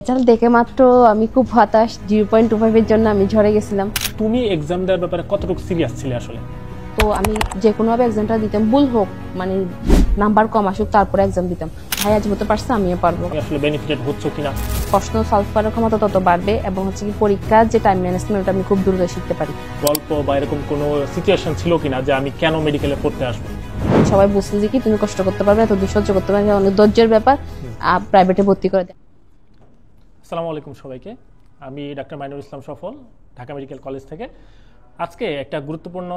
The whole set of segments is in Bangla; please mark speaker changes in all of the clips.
Speaker 1: রেজাল্ট দেখে মাত্র আমি খুব হতাশ। 0.25 এর জন্য আমি ঝরে গেছিলাম।
Speaker 2: তুমি এক্সাম দেওয়ার ব্যাপারে কতটুকু সিরিয়াস ছিলে আসলে?
Speaker 1: তো আমি যে কোনোভাবে এক্সামটা দিতাম, ভুল হোক মানে নাম্বার কম আসুক, তারপরে এক্সাম দিতাম। ভাই আজ হতে পারছে, আমিও পারবো।
Speaker 2: আসলে বেনিফিটেড হচ্ছ কিনা,
Speaker 1: প্রশ্ন সলভ করার ক্ষমতা তত বাড়বে এবং হচ্ছে কি পরীক্ষার যে টাইম ম্যানেজমেন্ট ওটা আমি খুব দ্রুত শিখতে পারি।
Speaker 2: গল্প বা এরকম কোনো সিচুয়েশন ছিল কিনা যে আমি কেন মেডিকেলে পড়তে আসবো?
Speaker 1: সবাই বুঝছে যে কি তুমি কষ্ট করতে পারবে, এত সহ্য করতে পারবে, অনেক ধৈর্যের ব্যাপার। প্রাইভেটে ভর্তি করে দেয়।
Speaker 2: আসসালামু আলাইকুম সবাইকে, আমি ডাক্তার মাইনুল ইসলাম সফল, ঢাকা মেডিকেল কলেজ থেকে। আজকে একটা গুরুত্বপূর্ণ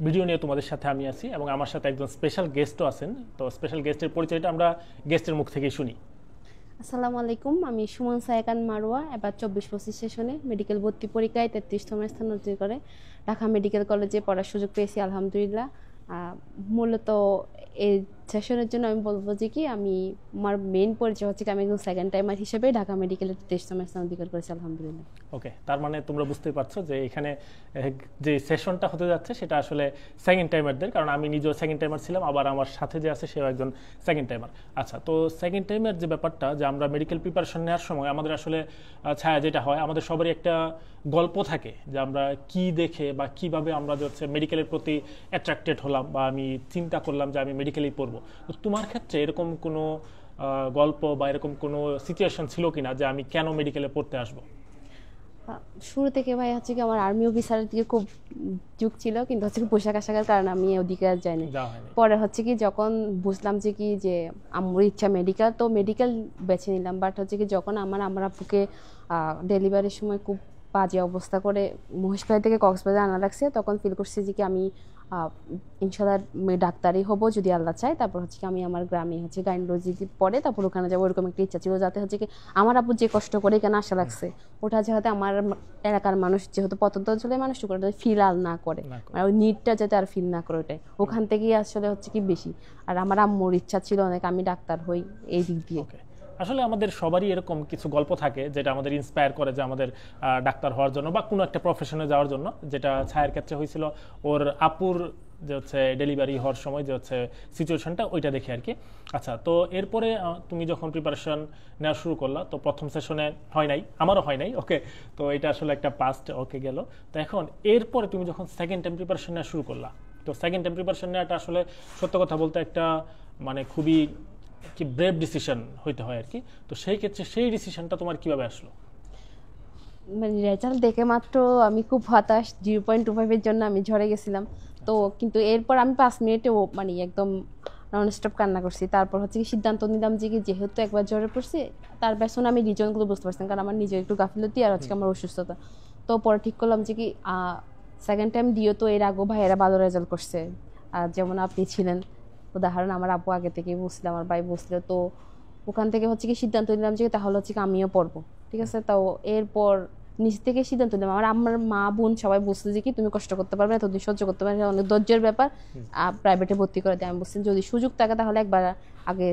Speaker 2: ভিডিও নিয়ে তোমাদের সাথে আমি আছি এবং আমার সাথে একজন স্পেশাল গেস্টও আছেন। তো স্পেশাল গেস্টের পরিচয়টা আমরা গেস্টের মুখ থেকেই শুনি।
Speaker 1: আসসালামু আলাইকুম, আমি সুমন সায়কান মারোয়া। এবার 24-25 সেশনে মেডিকেল ভর্তি পরীক্ষায় 33তম স্থান অর্জন করে ঢাকা মেডিকেল কলেজে পড়ার সুযোগ পেয়েছি, আলহামদুলিল্লাহ। মূলত এই সেশনের জন্য আমি বলবো যে কি আমার মেইন পরিচয় হচ্ছে কি আমি একজন সেকেন্ড টাইমার হিসেবে ঢাকা মেডিকেলের 33তম স্থান অধিকার করেছি, আলহামদুলিল্লাহ।
Speaker 2: ওকে, তার মানে তোমরা বুঝতেই পারছো যে এখানে যে সেশনটা হতে যাচ্ছে সেটা আসলে সেকেন্ড টাইমারদের, কারণ আমি নিজেও সেকেন্ড টাইমার ছিলাম, আবার আমার সাথে যে আছে সেও একজন সেকেন্ড টাইমার। আচ্ছা, তো সেকেন্ড টাইমের যে ব্যাপারটা, যে আমরা মেডিকেল প্রিপারেশন নেওয়ার সময় আমাদের আসলে ছায়া যেটা হয়, আমাদের সবারই একটা গল্প থাকে যে আমরা কি দেখে বা কিভাবে আমরা যে হচ্ছে মেডিকেলের প্রতি অ্যাট্রাক্টেড হলাম বা আমি চিন্তা করলাম যে আমি মেডিকেলেই পড়বো। তো তোমার ক্ষেত্রে এরকম কোনো গল্প বা এরকম কোনো সিচুয়েশন ছিল কিনা যে আমি কেন মেডিকেলে পড়তে আসবো?
Speaker 1: শুরু থেকে ভাই হচ্ছে কি আমার আর্মি অফিসারের দিকে খুব ঝুঁক ছিল, কিন্তু হচ্ছে কি পোশাক আশাকের কারণে আমি ওদিকে আর যাইনি। পরে হচ্ছে কি যখন বুঝলাম যে কি যে আমার ইচ্ছা মেডিকেল, তো মেডিকেল বেছে নিলাম। বাট হচ্ছে কি যখন আমার আপুকে ডেলিভারির সময় খুব বাজে অবস্থা করে মহেশখালী থেকে কক্সবাজার আনা লাগছে, তখন ফিল করছি যে কি আমি ইনশাল্লাহ ডাক্তারই হব যদি আল্লাহ চায়। তারপর হচ্ছে কি আমি আমার গ্রামে হচ্ছে গাইনোলজি পড়ে তারপর ওখানে যাবো, ওরকম একটা ইচ্ছা ছিল, যাতে হচ্ছে কি আমার আপু যে কষ্ট করে এখানে আসা লাগছে ওটা যাতে আমার এলাকার মানুষ, যেহেতু প্রত্যন্ত অঞ্চলের মানুষ, ফিল আর না করে, মানে ওই নিডটা যাতে আর ফিল না করে, ওটাই ওখান থেকেই আসলে হচ্ছে কি বেশি। আর আমার আম্মুর ইচ্ছা ছিল অনেক আমি ডাক্তার হই এই দিক দিয়ে।
Speaker 2: আসলে আমাদের সবারই এরকম কিছু গল্প থাকে যেটা আমাদের ইন্সপায়ার করে যে আমাদের ডাক্তার হওয়ার জন্য বা কোনো একটা প্রফেশনে যাওয়ার জন্য, যেটা ছায়ার ক্ষেত্রে হয়েছিল ওর আপুর যে হচ্ছে ডেলিভারি হওয়ার সময় যে হচ্ছে সিচুয়েশনটা, ওইটা দেখে আর কি। আচ্ছা, তো এরপরে তুমি যখন প্রিপারেশন নেওয়া শুরু করলা, তো প্রথম সেশনে হয় নাই, আমারও হয় নাই। ওকে, তো এটা আসলে একটা পাস্ট ওকে গেল। তো এখন এরপরে তুমি যখন সেকেন্ড টাইম প্রিপারেশন নেওয়া শুরু করলা, তো সেকেন্ড টাইম প্রিপারেশন নেওয়াটা আসলে সত্য কথা বলতে একটা মানে খুবই কি ব্রেভ ডিসিশন হইতে হয় আর কি। তো সেই ক্ষেত্রে সেই ডিসিশনটা তোমার কিভাবে আসলো?
Speaker 1: মানে রেজাল্ট দেখে মাত্র আমি খুব হতাশ। 0.25 এর জন্য আমি ঝরে গেছিলাম। তো কিন্তু এরপর আমি 5 মিনিটে মানে একদম নন স্টপ কান্না করছি। তারপর হচ্ছে কি সিদ্ধান্ত নিলাম যে কি যেহেতু একবার ঝরে পড়ছি, তার পেছনে আমি রিজনগুলো বুঝতে পারছিলাম, কারণ আমার নিজের একটু গাফিলতি আর হচ্ছে আমার অসুস্থতা। তো পরে ঠিক করলাম যে কি সেকেন্ড টাইম দিও, তো এর আগেও ভাইয়েরা ভালো রেজাল্ট করছে, আর যেমন আপনি ছিলেন উদাহরণ, আমার আপু আগে থেকেই বুঝছিল, আমার ভাই বুঝছিল। তো ওখান থেকে হচ্ছে কি সিদ্ধান্ত নিলাম যে তাহলে হচ্ছে কি আমিও পড়বো, ঠিক আছে। তাও এরপর নিজ থেকে সিদ্ধান্ত নিলাম, আমার মা বোন সবাই বুঝতে যে কি তুমি কষ্ট করতে পারবে, এতদিন সহ্য করতে পারবে, অনেক ধৈর্যের ব্যাপার। প্রাইভেটে ভর্তি করে দেয়। আমি বলছি যদি সুযোগ থাকে তাহলে একবার আগে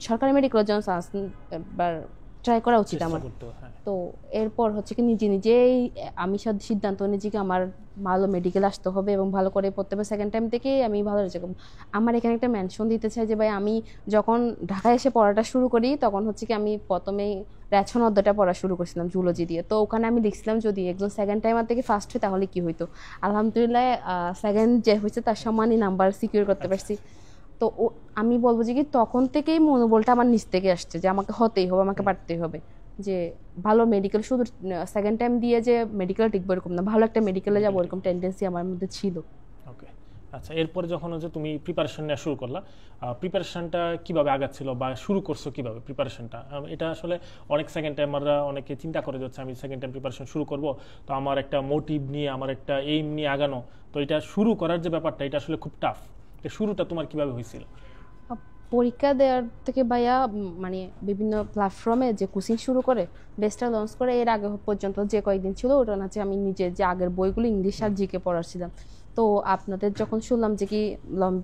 Speaker 1: সরকারি মেডিকেলের জন্য একবার ট্রাই করা উচিত আমার। তো এরপর হচ্ছে কি নিজে নিজেই আমি সিদ্ধান্ত নিয়েছি কি আমার ভালো মেডিকেল আসতে হবে এবং ভালো করে পড়তে হবে। সেকেন্ড টাইম থেকে আমি ভালো রেজাল্ট করব। আমার এখানে একটা মেনশন দিতে চাই যে ভাই, আমি যখন ঢাকায় এসে পড়াটা শুরু করি তখন হচ্ছে কি আমি প্রথমেই রেছন অধ্যায়টা পড়া শুরু করছিলাম জুলজি দিয়ে। তো ওখানে আমি লিখছিলাম যদি একজন সেকেন্ড টাইমার থেকে ফার্স্ট হয় তাহলে কি হইতো। আলহামদুলিল্লাহ সেকেন্ড যে হয়েছে তার সমানই নাম্বার সিকিউর করতে পারছি। তো আমি বলবো যে কি তখন থেকেই মনোবলটা আমার নিচ থেকে আসছে যে আমাকে হতেই হবে, আমাকে পারতেই হবে, যে ভালো মেডিকেল শুধু সেকেন্ড টাইম দিয়ে যে মেডিকেল টিকবো এরকম না, ভালো একটা মেডিকেলে যাবো এরকম টেন্ডেন্সি আমার মধ্যে ছিল।
Speaker 2: ওকে, আচ্ছা, এরপরে যখন হচ্ছে তুমি প্রিপারেশন নেওয়া শুরু করলা, প্রিপারেশনটা কিভাবে আগাচ্ছিল বা শুরু করছো কিভাবে প্রিপারেশনটা? এটা আসলে অনেক সেকেন্ড টাইমাররা অনেকে চিন্তা করে যাচ্ছে আমি সেকেন্ড টাইম প্রিপারেশন শুরু করব, তো আমার একটা মোটিভ নিয়ে, আমার একটা এইম নিয়ে আগানো, তো এটা শুরু করার যে ব্যাপারটা এটা আসলে খুব টাফ। তো শুরুটা তোমার কিভাবে হয়েছিল?
Speaker 1: পরীক্ষা দেওয়ার থেকে ভাইয়া মানে বিভিন্ন প্ল্যাটফর্মে যে কোচিং শুরু করে বেস্টটা লঞ্চ করে, এর আগে পর্যন্ত যে কয়েকদিন ছিল ওটা হচ্ছে আমি নিজে যে আগের বইগুলো ইংলিশ আর জিকে পড়াচ্ছিলাম। তো আপনাদের যখন শুনলাম যে কি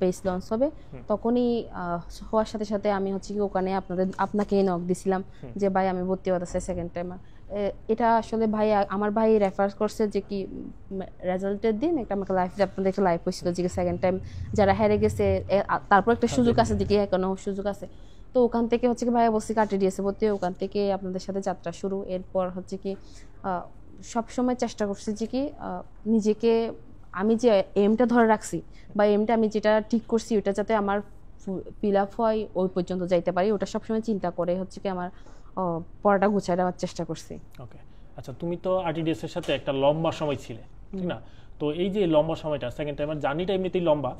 Speaker 1: বেস লঞ্চ হবে, তখনই হওয়ার সাথে সাথে আমি হচ্ছে কি ওখানে আপনাকে নক দিছিলাম যে ভাই আমি ভর্তি হতে চাই সেকেন্ড টাইমার। এটা আসলে ভাই আমার ভাই রেফার করছে যে কি রেজাল্টের দিন একটা আমাকে আপনাদের লাইভ হয়েছিল যে সেকেন্ড টাইম যারা হেরে গেছে তারপর একটা সুযোগ আছে যে কি এখনো সুযোগ আছে। তো ওখান থেকে হচ্ছে কি ভাইয়া বলছি আরটিডিএসে ভর্তি হয়ে ওখান থেকে আপনাদের সাথে যাত্রা শুরু। এরপর হচ্ছে কি সবসময় চেষ্টা করছি যে কি নিজেকে আমি যে এমটা ধরে রাখছি বা এমটা আমি যেটা ঠিক করছি ওটা যাতে আমার ফিল আপ হয় ওই পর্যন্ত যাইতে পারি, ওটা সবসময় চিন্তা করে হচ্ছে কি আমার পড়াটা গুছায় দেওয়ার চেষ্টা করছি।
Speaker 2: ওকে, আচ্ছা তুমি তো আরটিডিএস এর সাথে একটা লম্বা সময় ছিলে, ঠিক না? তো এই যে লম্বা সময়টা, সেকেন্ড টাইমের জার্নিটা এমনিতেই লম্বা,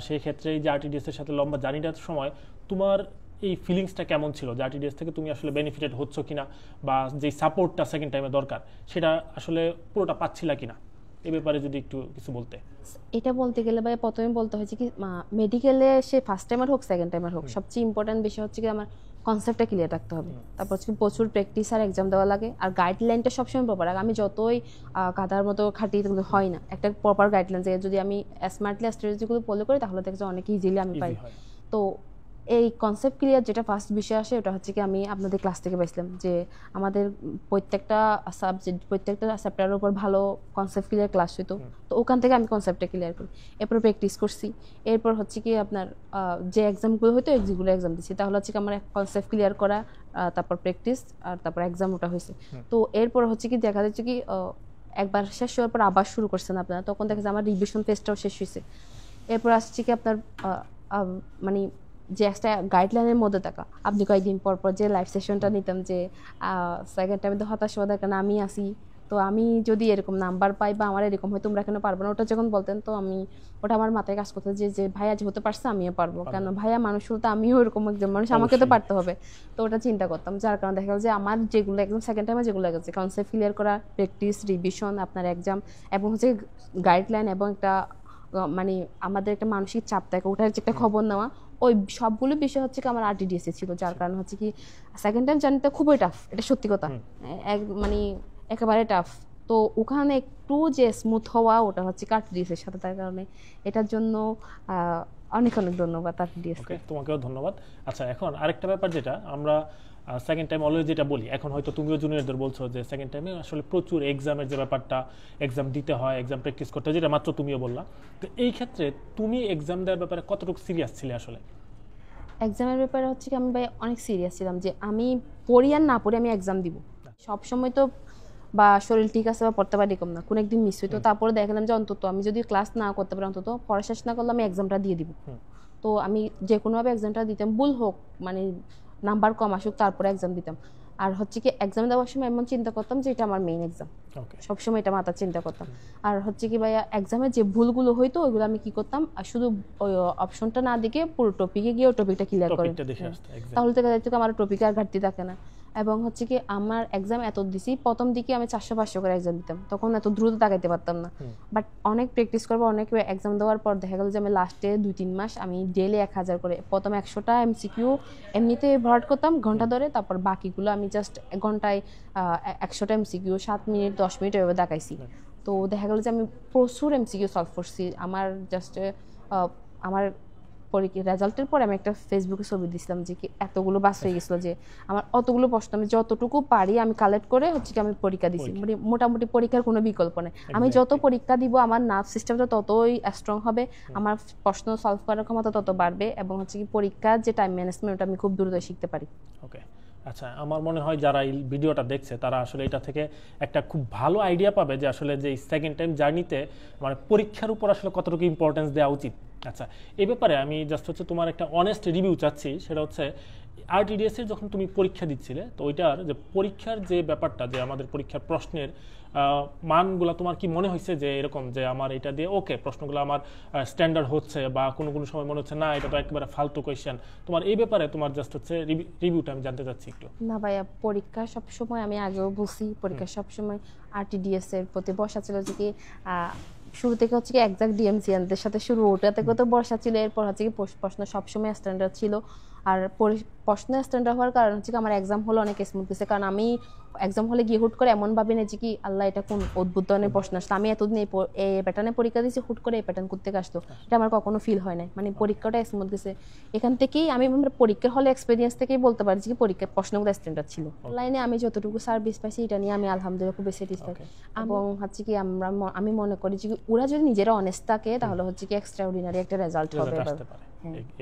Speaker 2: সেই ক্ষেত্রে এই যে আরটিডিএস এর সাথে লম্বা জার্নিটার সময় তোমার এই ফিলিংসটা কেমন ছিল যে আরটিডিএস থেকে তুমি আসলে বেনিফিটেড হচ্ছ কিনা, বা যে সাপোর্টটা সেকেন্ড টাইমে দরকার সেটা আসলে পুরোটা পাচ্ছিলা কিনা, এই ব্যাপারে যদি একটু কিছু বলতে।
Speaker 1: এটা বলতে গেলে ভাই প্রথমে বলতে হয়েছে কি মেডিকেলে সে ফার্স্ট টাইমার হোক সেকেন্ড টাইমার হোক সবচেয়ে ইম্পর্টেন্ট বিষয় হচ্ছে কি আমার কনসেপ্টটা ক্লিয়ার রাখতে হবে। তারপর হচ্ছে প্রচুর প্র্যাকটিস আর এক্সাম দেওয়া লাগে, আর গাইডলাইনটা সবসময় প্রপার। আমি যতই গাধার মতো খাটি এগুলো হয় না, একটা প্রপার গাইডলাইন যদি আমি স্মার্টলি স্ট্র্যাটেজিগুলো ফলো করি তাহলে দেখছি অনেক ইজিলি আমি পাই। তো এই কনসেপ্ট ক্লিয়ার যেটা ফার্স্ট বিষয় আসে ওটা হচ্ছে কি আমি আপনাদের ক্লাস থেকে পাইছিলাম যে আমাদের প্রত্যেকটা সাবজেক্ট প্রত্যেকটা চ্যাপ্টারের উপর ভালো কনসেপ্ট ক্লিয়ার ক্লাস হইতো, তো ওখান থেকে আমি কনসেপ্টটা ক্লিয়ার করি। এরপর প্র্যাকটিস করছি, এরপর হচ্ছে কি আপনার যে এক্সামগুলো হইতো যেগুলো এক্সাম দিচ্ছি তাহলে হচ্ছে কি আমার কনসেপ্ট ক্লিয়ার করা, তারপর প্র্যাকটিস আর তারপর এক্সাম ওটা হয়েছে। তো এরপর হচ্ছে কি দেখা যাচ্ছে কি একবার শেষ হওয়ার পর আবার শুরু করছেন আপনারা, তখন দেখা যায় আমার রিভিশন ফেজটাও শেষ হয়েছে। এরপর আসছে কি আপনার মানে যে একটা গাইডলাইনের মধ্যে থাকা, আপনি কয়েকদিন পর পর যে লাইভ সেশনটা নিতাম যে সেকেন্ড টাইমে তো হতাশ হওয়া দরকার না, আমি আসি, তো আমি যদি এরকম নাম্বার পাই বা আমার এরকম হয় তোমরা কেন পারবো না, ওটা যখন বলতেন তো আমি ওটা আমার মাথায় কাজ করতে যে ভাইয়া যে হতে পারছে আমিও পারবো, কেন ভাইয়া মানুষ হলো তো আমিও এরকম একজন মানুষ, আমাকে তো পারতে হবে। তো ওটা চিন্তা করতাম, যার কারণে দেখা গেল যে আমার যেগুলো একদম সেকেন্ড টাইমে যেগুলো গেছে কনসেপ্ট ক্লিয়ার করা, প্র্যাকটিস, রিভিশন, আপনার এক্সাম এবং হচ্ছে গাইডলাইন এবং একটা মানে আমাদের একটা মানসিক চাপ থাকে ওটার হচ্ছে একটা খবর নেওয়া, ওই সবগুলো বিষয় হচ্ছে কি আমার আরটিডিএস এ ছিল, যার কারণে হচ্ছে কি সেকেন্ড টাইম জার্নিটা খুবই টাফ, এটা সত্যি কথা, মানে একেবারে টাফ। তো ওখানে একটু যে স্মুথ হওয়া ওটা হচ্ছে আরটিডিএস এর সাথে, তার কারণে এটার জন্য অনেক অনেক ধন্যবাদ আরটিডিএস কে।
Speaker 2: তোমাকেও ধন্যবাদ। আচ্ছা এখন আরেকটা ব্যাপার যেটা আমরা সেকেন্ড টাইম অলওয়েজ যেটা বলি, এখন হয়তো তুমিও জুনিয়রদের বলছো যে সেকেন্ড টাইমে আসলে প্রচুর এক্সামের যে ব্যাপারটা, এক্সাম দিতে হয়, এক্সাম প্র্যাকটিস করতে হয়, যেটা মাত্র তুমিও বললা। তো এই ক্ষেত্রে তুমি এক্সাম দেওয়ার ব্যাপারে কতটুকু সিরিয়াস ছিলে আসলে?
Speaker 1: এক্সামের ব্যাপারে হচ্ছে কি আমি ভাই অনেক সিরিয়াস ছিলাম যে আমি পড়ি আর না পড়ি আমি এক্সাম দিব। সবসময় তো বা শরীর ঠিক আছে বা পড়তে পারি এরকম না, কোনো একদিন মিস হইতো, তারপরে দেখলাম যে অন্তত আমি যদি ক্লাস না করতে পারি অন্তত পড়া শেষ না করলে আমি এক্সামটা দিয়ে দিব। তো আমি যে কোনোভাবে এক্সামটা দিতাম, ভুল হোক মানে নাম্বার কম আসুক তারপরে এক্সাম দিতাম। আর হচ্ছে কি এক্সাম দেওয়ার সময় এমন চিন্তা করতাম যে এটা আমার মেইন এক্সাম, সবসময় এটা মাথায় চিন্তা করতাম। আর হচ্ছে কি ভাইয়া এক্সামে যে ভুলগুলো হইতো ওইগুলো আমি কি করতাম, শুধু ওই অপশনটা না দেখে পুরো টপিকে গিয়ে ওই টপিকটা ক্লিয়ার করে, তাহলে দেখা যাচ্ছে আমার টপিকে আর ঘাটতি থাকে না। এবং হচ্ছে কি আমার এক্সাম এত দিছি, প্রথম দিকে আমি 400-500 করে এক্সাম দিতাম, তখন এত দ্রুত তাকাইতে পারতাম না, বাট অনেক প্র্যাকটিস করবো, অনেক এক্সাম দেওয়ার পর দেখা গেল যে আমি লাস্টে 2-3 মাস আমি ডেইলি 1000 করে, প্রথম 100টা এমসিকিউ এমনিতে ভরাট করতাম ঘন্টা ধরে, তারপর বাকিগুলো আমি জাস্ট ঘন্টায় 100টা এমসিকিউ 7 মিনিট 10 মিনিট এভাবে দেখাইছি। তো দেখা গেল যে আমি প্রচুর এমসিকিউ সলভ করছি। আমার জাস্ট আমার পরীক্ষার রেজাল্টের পরে আমি একটা ফেসবুকে ছবি দিছিলাম যে কি এতগুলো বাস হয়ে গেছিলো যে আমার অতগুলো প্রশ্ন আমি যতটুকু পারি আমি কালেক্ট করে হচ্ছে কি আমি পরীক্ষা দিছি, মানে মোটামুটি পরীক্ষার কোনো বিকল্প নেই। আমি যত পরীক্ষা দিব আমার নার্ভ সিস্টেমটা ততই স্ট্রং হবে, আমার প্রশ্ন সলভ করার ক্ষমতা তত বাড়বে, এবং হচ্ছে কি পরীক্ষার যে টাইম ম্যানেজমেন্ট আমি খুব দ্রুত শিখতে পারি।
Speaker 2: ওকে, আচ্ছা আমার মনে হয় যারা এই ভিডিওটা দেখছে তারা আসলে এটা থেকে একটা খুব ভালো আইডিয়া পাবে যে আসলে যে সেকেন্ড টাইম জার্নিতে মানে পরীক্ষার উপর আসলে কতটুকু ইম্পর্টেন্স দেওয়া উচিত। আচ্ছা এই ব্যাপারে আমি জাস্ট হচ্ছে তোমার একটা অনেস্ট রিভিউ চাচ্ছি, সেটা হচ্ছে আরটিডিএস এর যখন তুমি পরীক্ষা দিচ্ছিলে তো ওইটার যে পরীক্ষার যে ব্যাপারটা, যে আমাদের পরীক্ষার প্রশ্নের মানগুলো তোমার কি মনে হয়েছে যে এরকম যে আমার এটা দিয়ে ওকে প্রশ্নগুলো আমার স্ট্যান্ডার্ড হচ্ছে, বা কোনো কোনো সময় মনে হচ্ছে না এটা তো একেবারে ফালতু কোয়েশ্চেন? তোমার এই ব্যাপারে তোমার জাস্ট হচ্ছে রিভিউটা আমি জানতে চাচ্ছি একটু।
Speaker 1: না ভাইয়া, পরীক্ষা সবসময় আমি আগেও বলছি পরীক্ষা সবসময় আরটিডিএস এর প্রতি বসা ছিল যে কি শুরু থেকে হচ্ছে কি এক্সাক্ট ডিএমসিএনদের সাথে শুরু, ওটা থেকেও তো বর্ষা ছিল, এরপর হচ্ছে কি প্রশ্ন সবসময় স্ট্যান্ডার্ড ছিল। আর প্রশ্ন স্ট্যান্ডার্ড হওয়ার কারণ হচ্ছে কি আমার এক্সাম হলো অনেক স্মুথ গেছে, কারণ আমি এক্সাম হলে গিয়ে হুট করে এমন ভাবি না যে কি আল্লাহ এটা কোন অদ্ভুত ধরনের প্রশ্ন আসতো, আমি এতদিন এই প্যাটার্নে পরীক্ষা দিয়েছি হুট করে এই প্যাটার্ন করতে আসতো, এটা আমার কখনো ফিল হয় নাই, মানে পরীক্ষাটা স্মুথ গেছে। এখান থেকেই আমি পরীক্ষার হলে এক্সপিরিয়েন্স থেকেই বলতে পারি যে পরীক্ষার প্রশ্নগুলো স্ট্যান্ডার্ড ছিল। লাইনে আমি যতটুকু সার্ভিস পাইছি এটা নিয়ে আমি আলহামদুলিল্লাহ খুব স্যাটিসফাইড। এবং হচ্ছে কি আমি মনে করি যে ওরা যদি নিজেরা অনেস্ট থাকে তাহলে হচ্ছে কি এক্সট্রা অর্ডিনারি একটা রেজাল্ট হবে।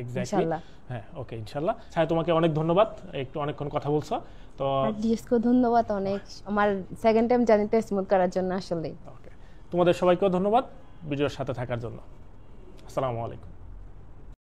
Speaker 2: এক্স্যাক্টলি
Speaker 1: ইনশাআল্লাহ।
Speaker 2: হ্যাঁ ওকে ইনশাআল্লাহ। ছায়া তোমাকে অনেক ধন্যবাদ, একটু অনেকক্ষণ কথা বলছো। তো
Speaker 1: আর ডিএসকেও ধন্যবাদ অনেক আমার সেকেন্ড টাইম জার্নিটা স্মুথ করার জন্য আসলে।
Speaker 2: ওকে, তোমাদের সবাইকেও ধন্যবাদ ভিডিওর সাথে থাকার জন্য। আসসালামু আলাইকুম।